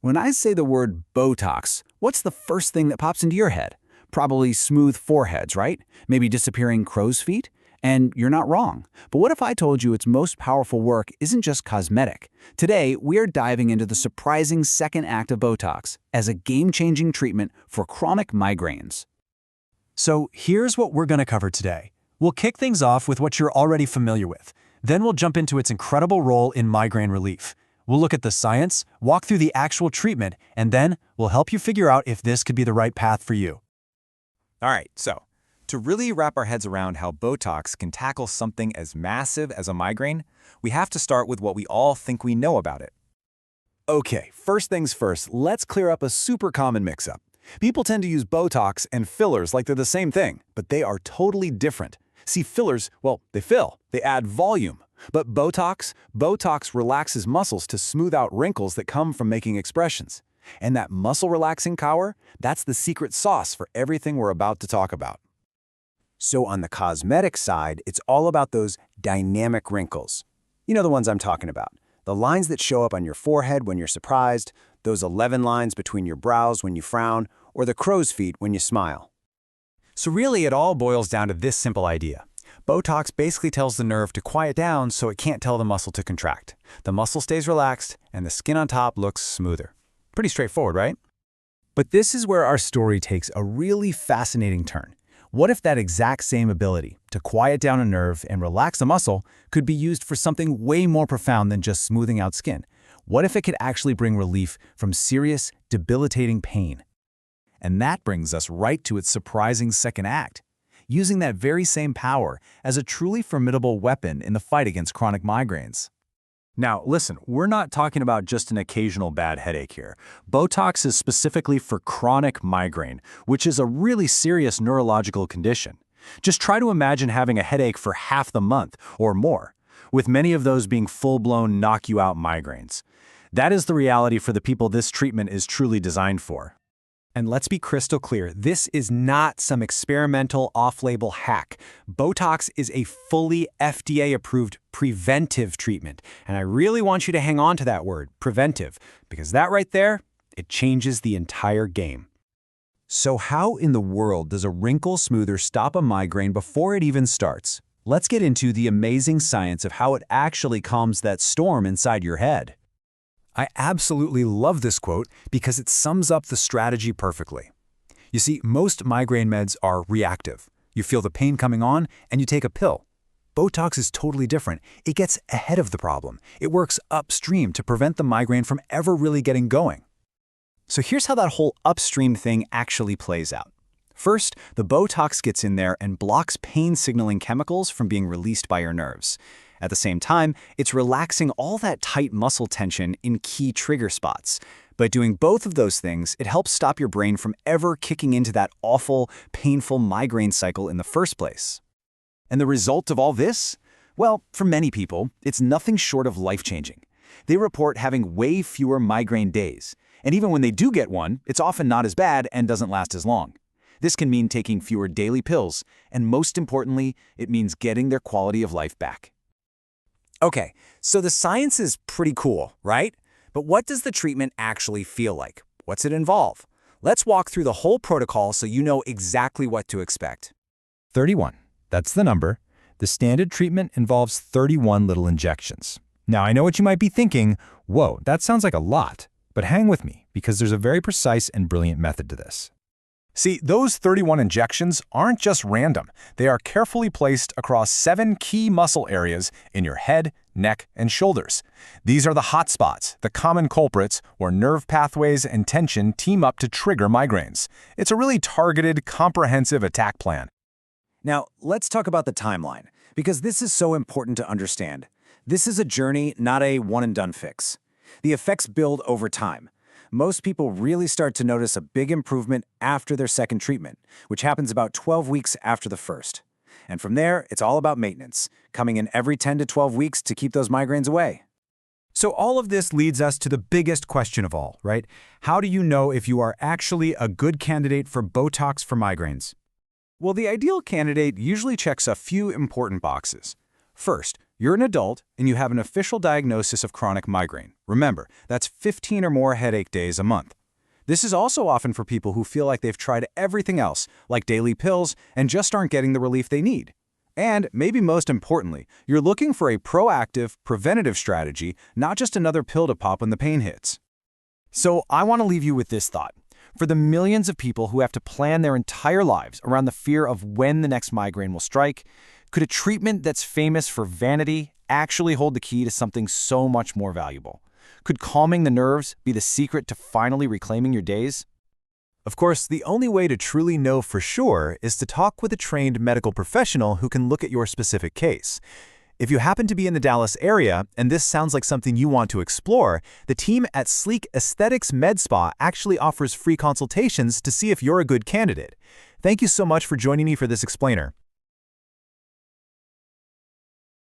When I say the word Botox, what's the first thing that pops into your head? Probably smooth foreheads, right? Maybe disappearing crow's feet? And you're not wrong. But what if I told you its most powerful work isn't just cosmetic? Today, we're diving into the surprising second act of Botox as a game-changing treatment for chronic migraines. So here's what we're going to cover today. We'll kick things off with what you're already familiar with. Then we'll jump into its incredible role in migraine relief. We'll look at the science, walk through the actual treatment, and then we'll help you figure out if this could be the right path for you. All right, so to really wrap our heads around how Botox can tackle something as massive as a migraine, we have to start with what we all think we know about it. Okay, first things first, let's clear up a super common mix-up. People tend to use Botox and fillers like they're the same thing, but they are totally different. See, fillers, well, they fill, they add volume. But Botox relaxes muscles to smooth out wrinkles that come from making expressions. And that muscle-relaxing power, that's the secret sauce for everything we're about to talk about. So on the cosmetic side, it's all about those dynamic wrinkles. You know the ones I'm talking about. The lines that show up on your forehead when you're surprised, those 11 lines between your brows when you frown, or the crow's feet when you smile. So really, it all boils down to this simple idea. Botox basically tells the nerve to quiet down so it can't tell the muscle to contract. The muscle stays relaxed, and the skin on top looks smoother. Pretty straightforward, right? But this is where our story takes a really fascinating turn. What if that exact same ability to quiet down a nerve and relax a muscle could be used for something way more profound than just smoothing out skin? What if it could actually bring relief from serious, debilitating pain? And that brings us right to its surprising second act, using that very same power as a truly formidable weapon in the fight against chronic migraines. Now, listen, we're not talking about just an occasional bad headache here. Botox is specifically for chronic migraine, which is a really serious neurological condition. Just try to imagine having a headache for half the month or more, with many of those being full-blown knock-you-out migraines. That is the reality for the people this treatment is truly designed for. And let's be crystal clear, this is not some experimental off-label hack. Botox is a fully FDA-approved preventive treatment. And I really want you to hang on to that word, preventive, because that right there, it changes the entire game. So how in the world does a wrinkle smoother stop a migraine before it even starts? Let's get into the amazing science of how it actually calms that storm inside your head. I absolutely love this quote because it sums up the strategy perfectly. You see, most migraine meds are reactive. You feel the pain coming on and you take a pill. Botox is totally different. It gets ahead of the problem. It works upstream to prevent the migraine from ever really getting going. So here's how that whole upstream thing actually plays out. First, the Botox gets in there and blocks pain-signaling chemicals from being released by your nerves. At the same time, it's relaxing all that tight muscle tension in key trigger spots. By doing both of those things, it helps stop your brain from ever kicking into that awful, painful migraine cycle in the first place. And the result of all this? Well, for many people, it's nothing short of life-changing. They report having way fewer migraine days. And even when they do get one, it's often not as bad and doesn't last as long. This can mean taking fewer daily pills, and most importantly, it means getting their quality of life back. Okay, so the science is pretty cool, right? But what does the treatment actually feel like? What's it involve? Let's walk through the whole protocol so you know exactly what to expect. 31. That's the number. The standard treatment involves 31 little injections. Now, I know what you might be thinking, whoa, that sounds like a lot. But hang with me, because there's a very precise and brilliant method to this. See, those 31 injections aren't just random. They are carefully placed across 7 key muscle areas in your head, neck, and shoulders. These are the hot spots, the common culprits, where nerve pathways and tension team up to trigger migraines. It's a really targeted, comprehensive attack plan. Now, let's talk about the timeline, because this is so important to understand. This is a journey, not a one-and-done fix. The effects build over time. Most people really start to notice a big improvement after their second treatment, which happens about 12 weeks after the first. And from there, it's all about maintenance, coming in every 10 to 12 weeks to keep those migraines away. So all of this leads us to the biggest question of all, right? How do you know if you are actually a good candidate for Botox for migraines? Well, the ideal candidate usually checks a few important boxes. First, You're an adult, and you have an official diagnosis of chronic migraine. Remember, that's 15 or more headache days a month. This is also often for people who feel like they've tried everything else, like daily pills, and just aren't getting the relief they need. And, maybe most importantly, you're looking for a proactive, preventative strategy, not just another pill to pop when the pain hits. So I want to leave you with this thought. For the millions of people who have to plan their entire lives around the fear of when the next migraine will strike, could a treatment that's famous for vanity actually hold the key to something so much more valuable? Could calming the nerves be the secret to finally reclaiming your days? Of course, the only way to truly know for sure is to talk with a trained medical professional who can look at your specific case. If you happen to be in the Dallas area and this sounds like something you want to explore, the team at Sleek Aesthetics Medspa actually offers free consultations to see if you're a good candidate. Thank you so much for joining me for this explainer.